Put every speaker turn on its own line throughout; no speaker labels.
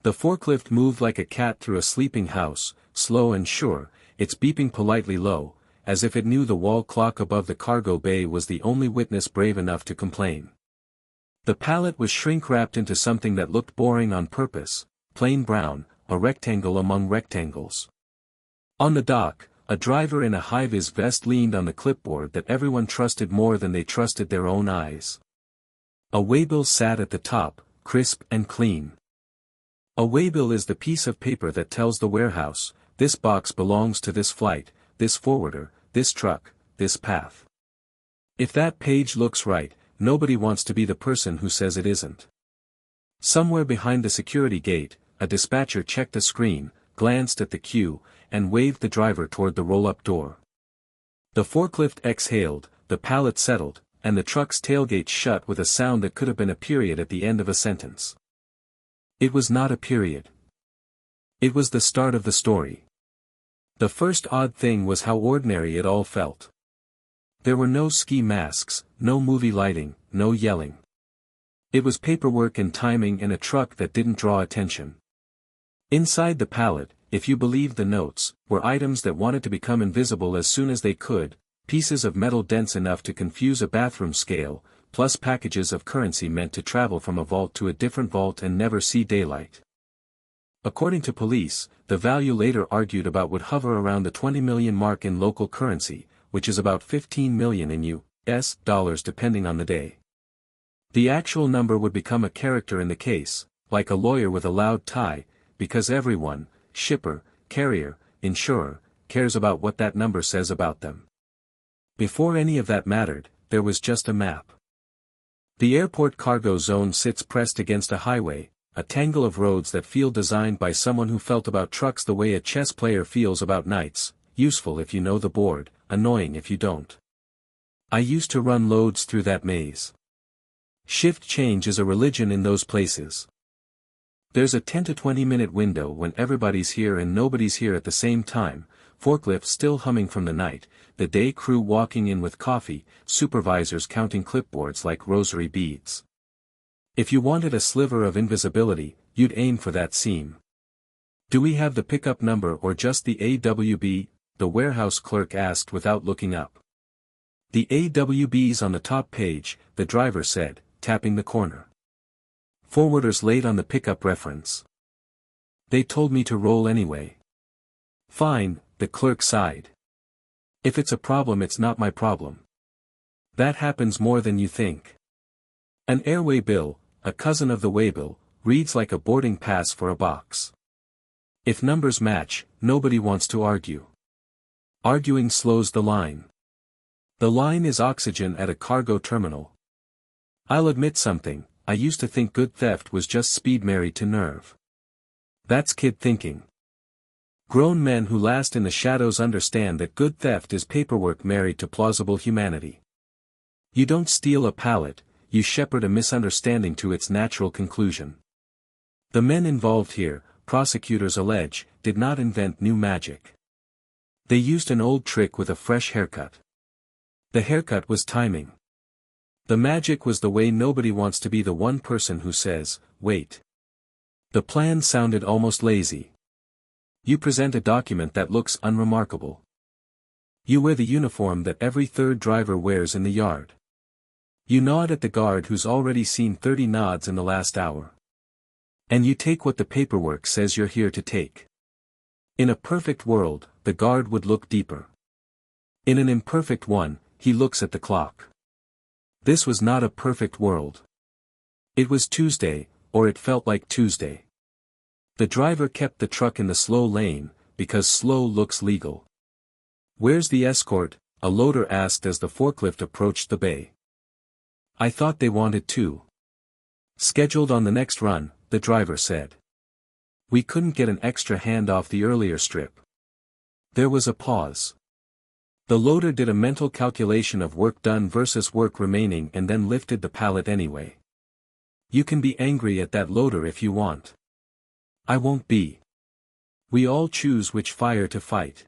The forklift moved like a cat through a sleeping house, slow and sure, its beeping politely low, as if it knew the wall clock above the cargo bay was the only witness brave enough to complain. The pallet was shrink-wrapped into something that looked boring on purpose, plain brown, a rectangle among rectangles. On the dock, a driver in a high-vis vest leaned on the clipboard that everyone trusted more than they trusted their own eyes. A waybill sat at the top, crisp and clean. A waybill is the piece of paper that tells the warehouse, this box belongs to this flight, this forwarder, this truck, this path. If that page looks right, nobody wants to be the person who says it isn't. Somewhere behind the security gate, a dispatcher checked a screen, glanced at the queue, and waved the driver toward the roll-up door. The forklift exhaled, the pallet settled, and the truck's tailgate shut with a sound that could have been a period at the end of a sentence. It was not a period. It was the start of the story. The first odd thing was how ordinary it all felt. There were no ski masks, no movie lighting, no yelling. It was paperwork and timing and a truck that didn't draw attention. Inside the pallet, if you believed the notes, were items that wanted to become invisible as soon as they could, pieces of metal dense enough to confuse a bathroom scale, plus packages of currency meant to travel from a vault to a different vault and never see daylight. According to police, the value later argued about would hover around the 20 million mark in local currency, which is about 15 million in US dollars depending on the day. The actual number would become a character in the case, like a lawyer with a loud tie, because everyone, shipper, carrier, insurer, cares about what that number says about them. Before any of that mattered, there was just a map. The airport cargo zone sits pressed against a highway, a tangle of roads that feel designed by someone who felt about trucks the way a chess player feels about knights, useful if you know the board, annoying if you don't. I used to run loads through that maze. Shift change is a religion in those places. There's a 10 to 20 minute window when everybody's here and nobody's here at the same time, forklifts still humming from the night, the day crew walking in with coffee, supervisors counting clipboards like rosary beads. If you wanted a sliver of invisibility, you'd aim for that seam. Do we have the pickup number or just the AWB? The warehouse clerk asked without looking up. The AWB's on the top page, the driver said, tapping the corner. Forwarder's late on the pickup reference. They told me to roll anyway. Fine, the clerk sighed. If it's a problem, it's not my problem. That happens more than you think. An airway bill, a cousin of the waybill, reads like a boarding pass for a box. If numbers match, nobody wants to argue. Arguing slows the line. The line is oxygen at a cargo terminal. I'll admit something, I used to think good theft was just speed married to nerve. That's kid thinking. Grown men who last in the shadows understand that good theft is paperwork married to plausible humanity. You don't steal a pallet, you shepherd a misunderstanding to its natural conclusion. The men involved here, prosecutors allege, did not invent new magic. They used an old trick with a fresh haircut. The haircut was timing. The magic was the way nobody wants to be the one person who says, wait. The plan sounded almost lazy. You present a document that looks unremarkable. You wear the uniform that every third driver wears in the yard. You nod at the guard who's already seen 30 nods in the last hour. And you take what the paperwork says you're here to take. In a perfect world, the guard would look deeper. In an imperfect one, he looks at the clock. This was not a perfect world. It was Tuesday, or it felt like Tuesday. The driver kept the truck in the slow lane, because slow looks legal. Where's the escort? A loader asked as the forklift approached the bay. I thought they wanted two. Scheduled on the next run, the driver said. We couldn't get an extra hand off the earlier strip. There was a pause. The loader did a mental calculation of work done versus work remaining and then lifted the pallet anyway. You can be angry at that loader if you want. I won't be. We all choose which fire to fight.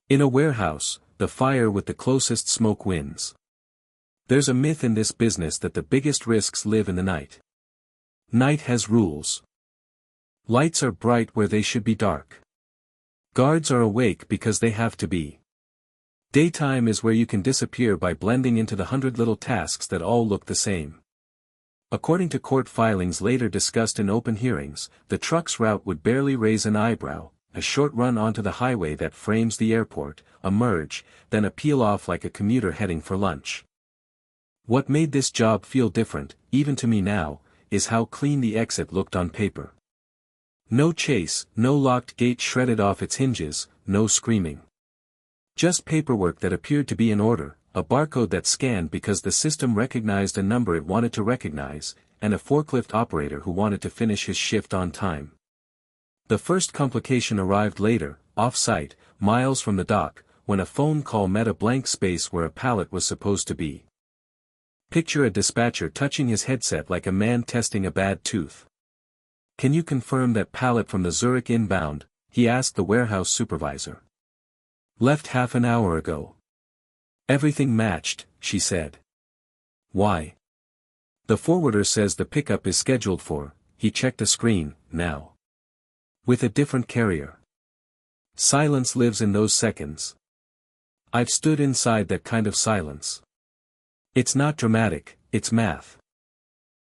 In a warehouse, the fire with the closest smoke wins. There's a myth in this business that the biggest risks live in the night. Night has rules. Lights are bright where they should be dark. Guards are awake because they have to be. Daytime is where you can disappear by blending into the 100 little tasks that all look the same. According to court filings later discussed in open hearings, the truck's route would barely raise an eyebrow, a short run onto the highway that frames the airport, a merge, then a peel off like a commuter heading for lunch. What made this job feel different, even to me now, is how clean the exit looked on paper. No chase, no locked gate shredded off its hinges, no screaming. Just paperwork that appeared to be in order, a barcode that scanned because the system recognized a number it wanted to recognize, and a forklift operator who wanted to finish his shift on time. The first complication arrived later, off-site, miles from the dock, when a phone call met a blank space where a pallet was supposed to be. Picture a dispatcher touching his headset like a man testing a bad tooth. "Can you confirm that pallet from the Zurich inbound?" he asked the warehouse supervisor. "Left half an hour ago." "Everything matched," she said. "Why?" "The forwarder says the pickup is scheduled for," he checked a screen, "now. With a different carrier." Silence lives in those seconds. I've stood inside that kind of silence. It's not dramatic, it's math.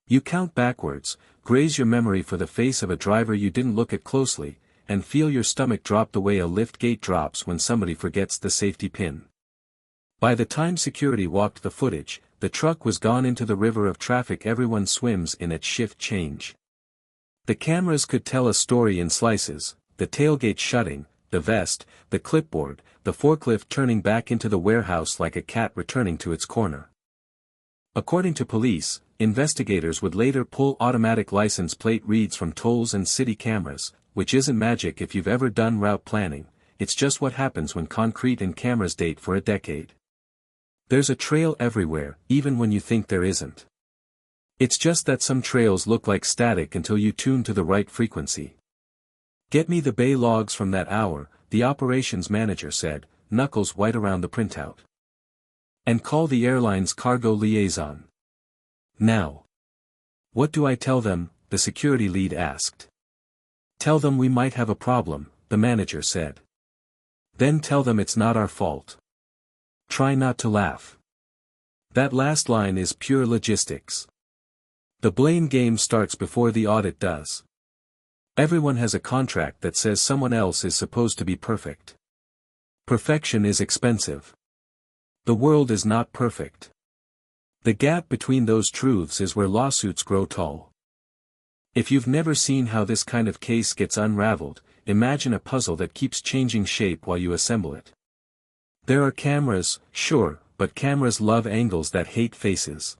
You count backwards, graze your memory for the face of a driver you didn't look at closely, and feel your stomach drop the way a lift gate drops when somebody forgets the safety pin. By the time security walked the footage, the truck was gone into the river of traffic everyone swims in at shift change. The cameras could tell a story in slices: the tailgate shutting, the vest, the clipboard, the forklift turning back into the warehouse like a cat returning to its corner. According to police, investigators would later pull automatic license plate reads from tolls and city cameras, which isn't magic if you've ever done route planning, it's just what happens when concrete and cameras date for a decade. There's a trail everywhere, even when you think there isn't. It's just that some trails look like static until you tune to the right frequency. "Get me the bay logs from that hour," the operations manager said, knuckles white around the printout. "And call the airline's cargo liaison. Now." "What do I tell them?" the security lead asked. "Tell them we might have a problem," the manager said. "Then tell them it's not our fault. Try not to laugh." That last line is pure logistics. The blame game starts before the audit does. Everyone has a contract that says someone else is supposed to be perfect. Perfection is expensive. The world is not perfect. The gap between those truths is where lawsuits grow tall. If you've never seen how this kind of case gets unraveled, imagine a puzzle that keeps changing shape while you assemble it. There are cameras, sure, but cameras love angles that hate faces.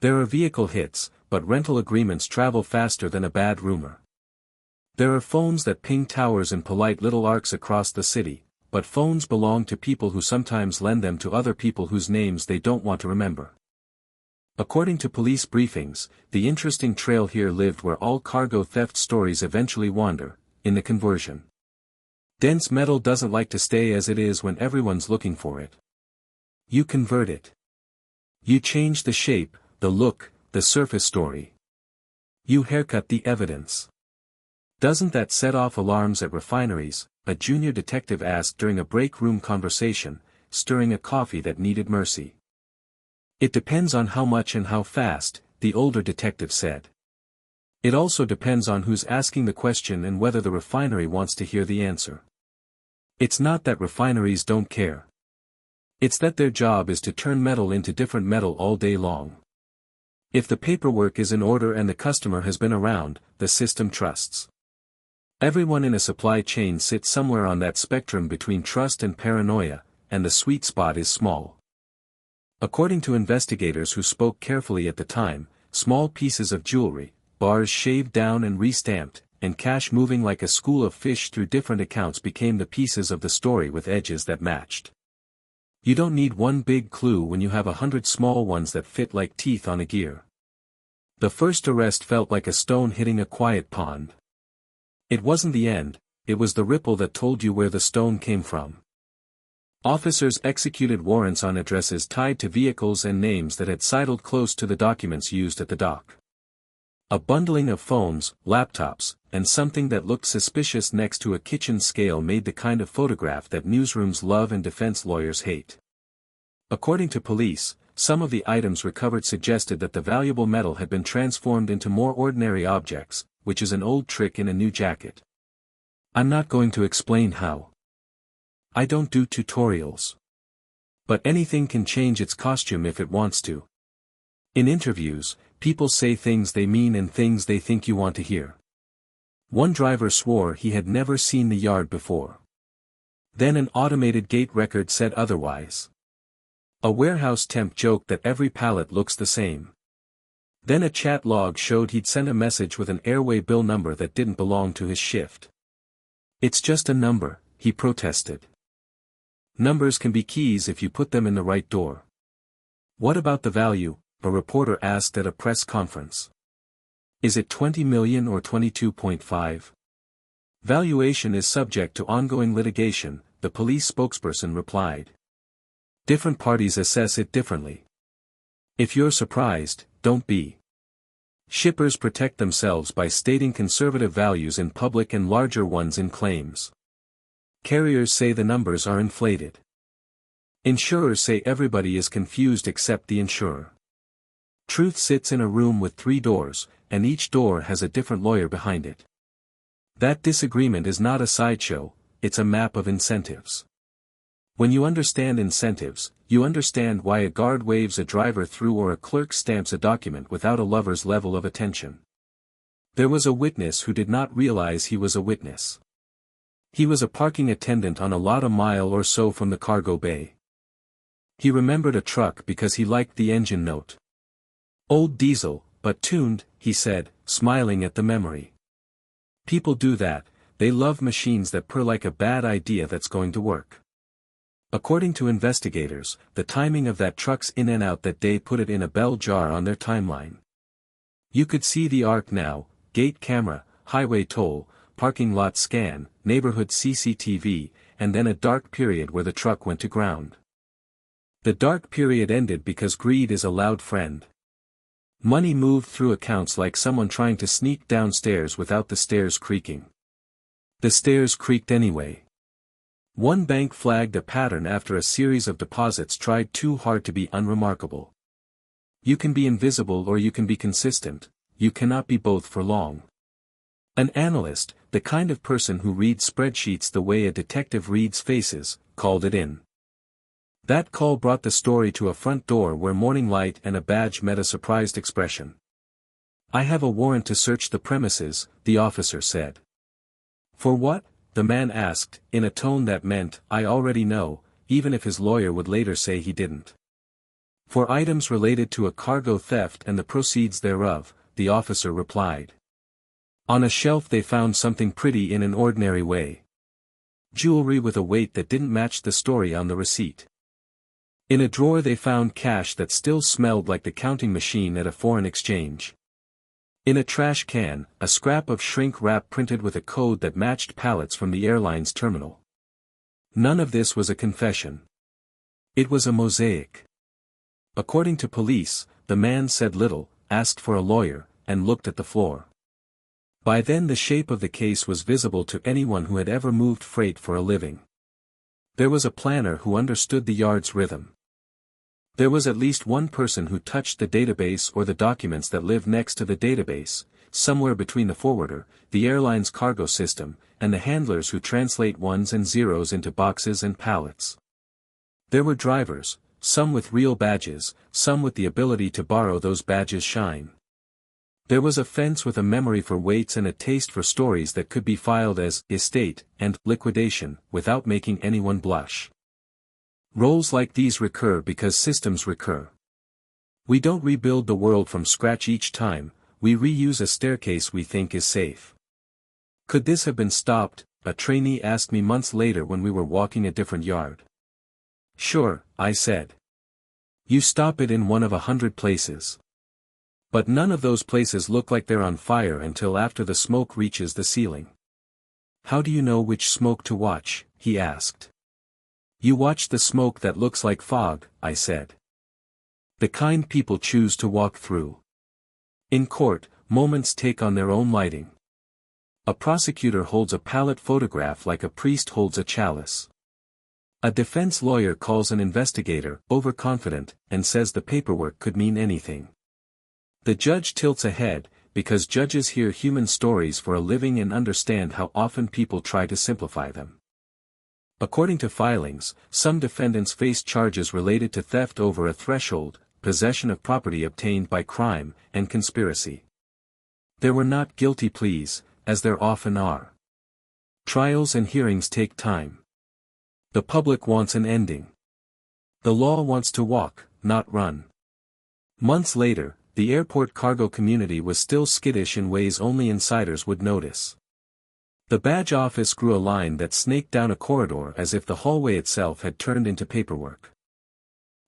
There are vehicle hits, but rental agreements travel faster than a bad rumor. There are phones that ping towers in polite little arcs across the city, but phones belong to people who sometimes lend them to other people whose names they don't want to remember. According to police briefings, the interesting trail here lived where all cargo theft stories eventually wander, in the conversion. Dense metal doesn't like to stay as it is when everyone's looking for it. You convert it. You change the shape, the look, the surface story. You haircut the evidence. "Doesn't that set off alarms at refineries?" a junior detective asked during a break room conversation, stirring a coffee that needed mercy. "It depends on how much and how fast," the older detective said. "It also depends on who's asking the question and whether the refinery wants to hear the answer. It's not that refineries don't care. It's that their job is to turn metal into different metal all day long. If the paperwork is in order and the customer has been around, the system trusts. Everyone in a supply chain sits somewhere on that spectrum between trust and paranoia, and the sweet spot is small." According to investigators who spoke carefully at the time, small pieces of jewelry, bars shaved down and re-stamped, and cash moving like a school of fish through different accounts became the pieces of the story with edges that matched. You don't need one big clue when you have 100 small ones that fit like teeth on a gear. The first arrest felt like a stone hitting a quiet pond. It wasn't the end, it was the ripple that told you where the stone came from. Officers executed warrants on addresses tied to vehicles and names that had sidled close to the documents used at the dock. A bundling of phones, laptops, and something that looked suspicious next to a kitchen scale made the kind of photograph that newsrooms love and defense lawyers hate. According to police, some of the items recovered suggested that the valuable metal had been transformed into more ordinary objects, which is an old trick in a new jacket. I'm not going to explain how. I don't do tutorials. But anything can change its costume if it wants to. In interviews, people say things they mean and things they think you want to hear. One driver swore he had never seen the yard before. Then an automated gate record said otherwise. A warehouse temp joked that every pallet looks the same. Then a chat log showed he'd sent a message with an Waybill number that didn't belong to his shift. It's just a number, he protested. Numbers can be keys if you put them in the right door. What about the value? A reporter asked at a press conference. Is it 20 million or 22.5? Valuation is subject to ongoing litigation, the police spokesperson replied. Different parties assess it differently. If you're surprised, don't be. Shippers protect themselves by stating conservative values in public and larger ones in claims. Carriers say the numbers are inflated. Insurers say everybody is confused except the insurer. Truth sits in a room with 3 doors, and each door has a different lawyer behind it. That disagreement is not a sideshow, it's a map of incentives. When you understand incentives, you understand why a guard waves a driver through or a clerk stamps a document without a lover's level of attention. There was a witness who did not realize he was a witness. He was a parking attendant on a lot a mile or so from the cargo bay. He remembered a truck because he liked the engine note. Old diesel, but tuned, he said, smiling at the memory. People do that, they love machines that purr like a bad idea that's going to work. According to investigators, the timing of that truck's in and out that day put it in a bell jar on their timeline. You could see the arc now: gate camera, highway toll, parking lot scan, neighborhood CCTV, and then a dark period where the truck went to ground. The dark period ended because greed is a loud friend. Money moved through accounts like someone trying to sneak downstairs without the stairs creaking. The stairs creaked anyway. One bank flagged a pattern after a series of deposits tried too hard to be unremarkable. You can be invisible or you can be consistent, you cannot be both for long. An analyst, the kind of person who reads spreadsheets the way a detective reads faces, called it in. That call brought the story to a front door where morning light and a badge met a surprised expression. "I have a warrant to search the premises," the officer said. "For what?" the man asked, in a tone that meant, "I already know," even if his lawyer would later say he didn't. "For items related to a cargo theft and the proceeds thereof," the officer replied. On a shelf they found something pretty in an ordinary way. Jewelry with a weight that didn't match the story on the receipt. In a drawer they found cash that still smelled like the counting machine at a foreign exchange. In a trash can, a scrap of shrink wrap printed with a code that matched pallets from the airline's terminal. None of this was a confession. It was a mosaic. According to police, the man said little, asked for a lawyer, and looked at the floor. By then the shape of the case was visible to anyone who had ever moved freight for a living. There was a planner who understood the yard's rhythm. There was at least one person who touched the database or the documents that lived next to the database, somewhere between the forwarder, the airline's cargo system, and the handlers who translate ones and zeros into boxes and pallets. There were drivers, some with real badges, some with the ability to borrow those badges' shine. There was a fence with a memory for weights and a taste for stories that could be filed as estate and liquidation without making anyone blush. Roles like these recur because systems recur. We don't rebuild the world from scratch each time, we reuse a staircase we think is safe. Could this have been stopped? A trainee asked me months later when we were walking a different yard. Sure, I said. You stop it in one of 100 places. But none of those places look like they're on fire until after the smoke reaches the ceiling. How do you know which smoke to watch? He asked. You watch the smoke that looks like fog, I said. The kind people choose to walk through. In court, moments take on their own lighting. A prosecutor holds a palette photograph like a priest holds a chalice. A defense lawyer calls an investigator overconfident and says the paperwork could mean anything. The judge tilts a head, because judges hear human stories for a living and understand how often people try to simplify them. According to filings, some defendants face charges related to theft over a threshold, possession of property obtained by crime, and conspiracy. There were not guilty pleas, as there often are. Trials and hearings take time. The public wants an ending. The law wants to walk, not run. Months later, the airport cargo community was still skittish in ways only insiders would notice. The badge office grew a line that snaked down a corridor as if the hallway itself had turned into paperwork.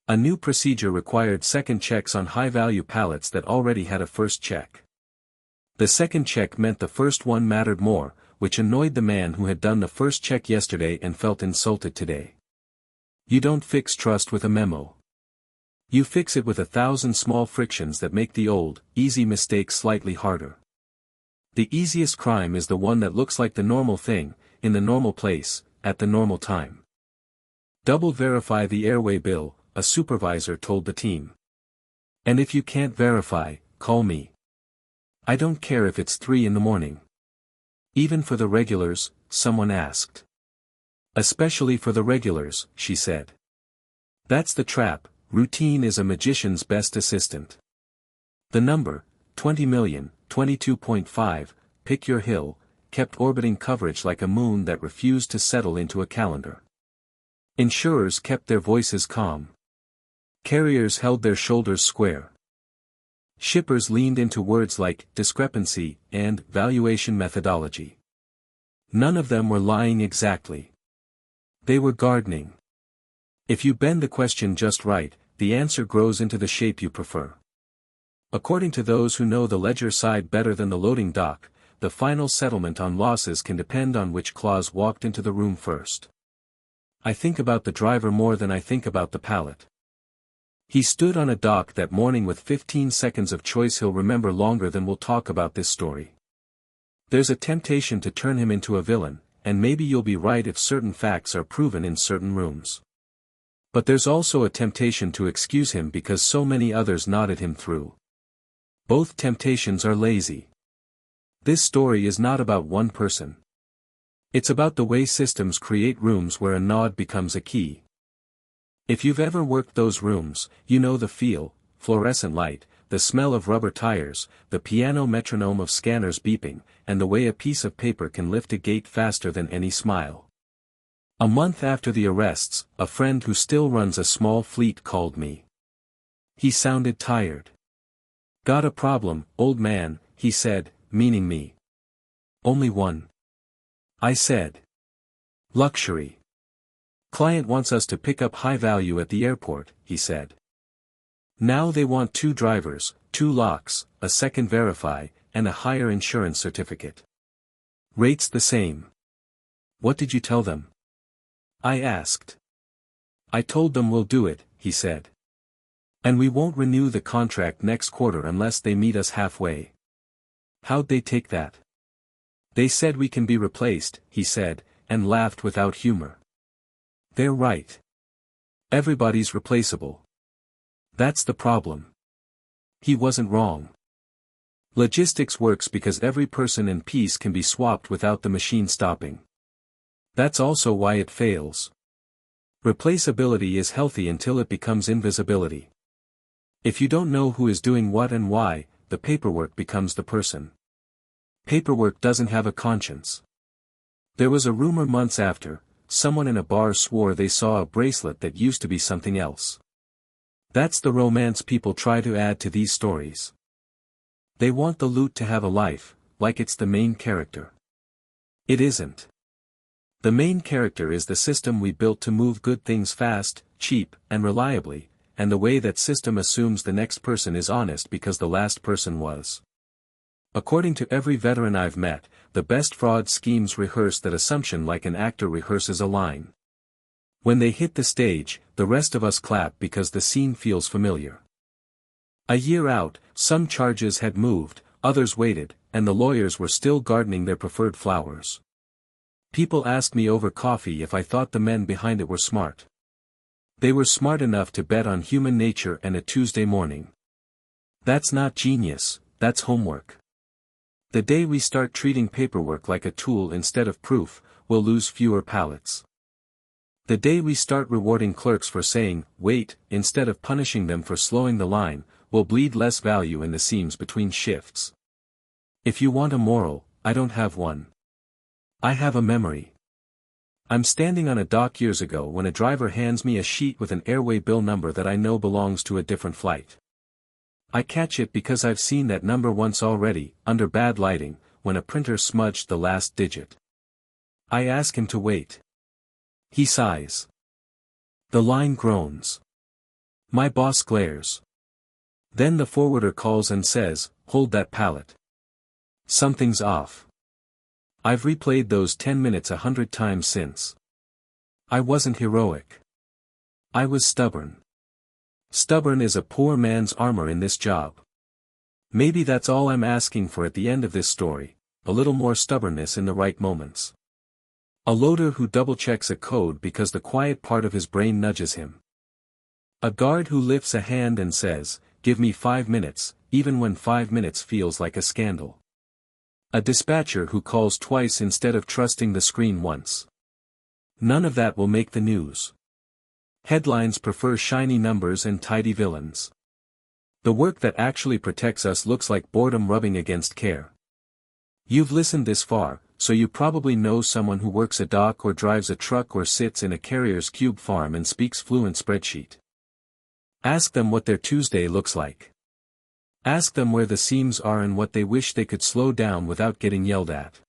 A new procedure required second checks on high-value pallets that already had a first check. The second check meant the first one mattered more, which annoyed the man who had done the first check yesterday and felt insulted today. You don't fix trust with a memo. You fix it with 1,000 small frictions that make the old, easy mistake slightly harder. The easiest crime is the one that looks like the normal thing, in the normal place, at the normal time. Double verify the airway bill, a supervisor told the team. And if you can't verify, call me. I don't care if it's 3 in the morning. Even for the regulars, someone asked. Especially for the regulars, she said. That's the trap. Routine is a magician's best assistant. The number, 20 million, 22.5, pick your hill, kept orbiting coverage like a moon that refused to settle into a calendar. Insurers kept their voices calm. Carriers held their shoulders square. Shippers leaned into words like discrepancy and valuation methodology. None of them were lying exactly. They were gardening. If you bend the question just right, the answer grows into the shape you prefer. According to those who know the ledger side better than the loading dock, the final settlement on losses can depend on which clause walked into the room first. I think about the driver more than I think about the pallet. He stood on a dock that morning with 15 seconds of choice he'll remember longer than we'll talk about this story. There's a temptation to turn him into a villain, and maybe you'll be right if certain facts are proven in certain rooms. But there's also a temptation to excuse him because so many others nodded him through. Both temptations are lazy. This story is not about one person. It's about the way systems create rooms where a nod becomes a key. If you've ever worked those rooms, you know the feel, fluorescent light, the smell of rubber tires, the piano metronome of scanners beeping, and the way a piece of paper can lift a gate faster than any smile. A month after the arrests, a friend who still runs a small fleet called me. He sounded tired. Got a problem, old man, he said, meaning me. Only one. I said. Luxury. Client wants us to pick up high value at the airport, he said. Now they want 2 drivers, 2 locks, a second verify, and a higher insurance certificate. Rates the same. What did you tell them? I asked. I told them we'll do it, he said. And we won't renew the contract next quarter unless they meet us halfway. How'd they take that? They said we can be replaced, he said, and laughed without humor. They're right. Everybody's replaceable. That's the problem. He wasn't wrong. Logistics works because every person and piece can be swapped without the machine stopping. That's also why it fails. Replaceability is healthy until it becomes invisibility. If you don't know who is doing what and why, the paperwork becomes the person. Paperwork doesn't have a conscience. There was a rumor months after, someone in a bar swore they saw a bracelet that used to be something else. That's the romance people try to add to these stories. They want the loot to have a life, like it's the main character. It isn't. The main character is the system we built to move good things fast, cheap, and reliably, and the way that system assumes the next person is honest because the last person was. According to every veteran I've met, the best fraud schemes rehearse that assumption like an actor rehearses a line. When they hit the stage, the rest of us clap because the scene feels familiar. A year out, some charges had moved, others waited, and the lawyers were still gardening their preferred flowers. People asked me over coffee if I thought the men behind it were smart. They were smart enough to bet on human nature and a Tuesday morning. That's not genius, that's homework. The day we start treating paperwork like a tool instead of proof, we'll lose fewer pallets. The day we start rewarding clerks for saying, wait, instead of punishing them for slowing the line, we'll bleed less value in the seams between shifts. If you want a moral, I don't have one. I have a memory. I'm standing on a dock years ago when a driver hands me a sheet with an airway bill number that I know belongs to a different flight. I catch it because I've seen that number once already, under bad lighting, when a printer smudged the last digit. I ask him to wait. He sighs. The line groans. My boss glares. Then the forwarder calls and says, hold that pallet. Something's off. I've replayed those 10 minutes 100 times since. I wasn't heroic. I was stubborn. Stubborn is a poor man's armor in this job. Maybe that's all I'm asking for at the end of this story, a little more stubbornness in the right moments. A loader who double-checks a code because the quiet part of his brain nudges him. A guard who lifts a hand and says, give me 5 minutes, even when 5 minutes feels like a scandal. A dispatcher who calls twice instead of trusting the screen once. None of that will make the news. Headlines prefer shiny numbers and tidy villains. The work that actually protects us looks like boredom rubbing against care. You've listened this far, so you probably know someone who works a dock or drives a truck or sits in a carrier's cube farm and speaks fluent spreadsheet. Ask them what their Tuesday looks like. Ask them where the seams are and what they wish they could slow down without getting yelled at.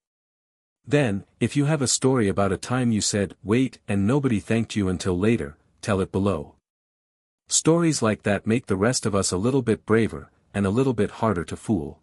Then, if you have a story about a time you said, wait, and nobody thanked you until later, tell it below. Stories like that make the rest of us a little bit braver, and a little bit harder to fool.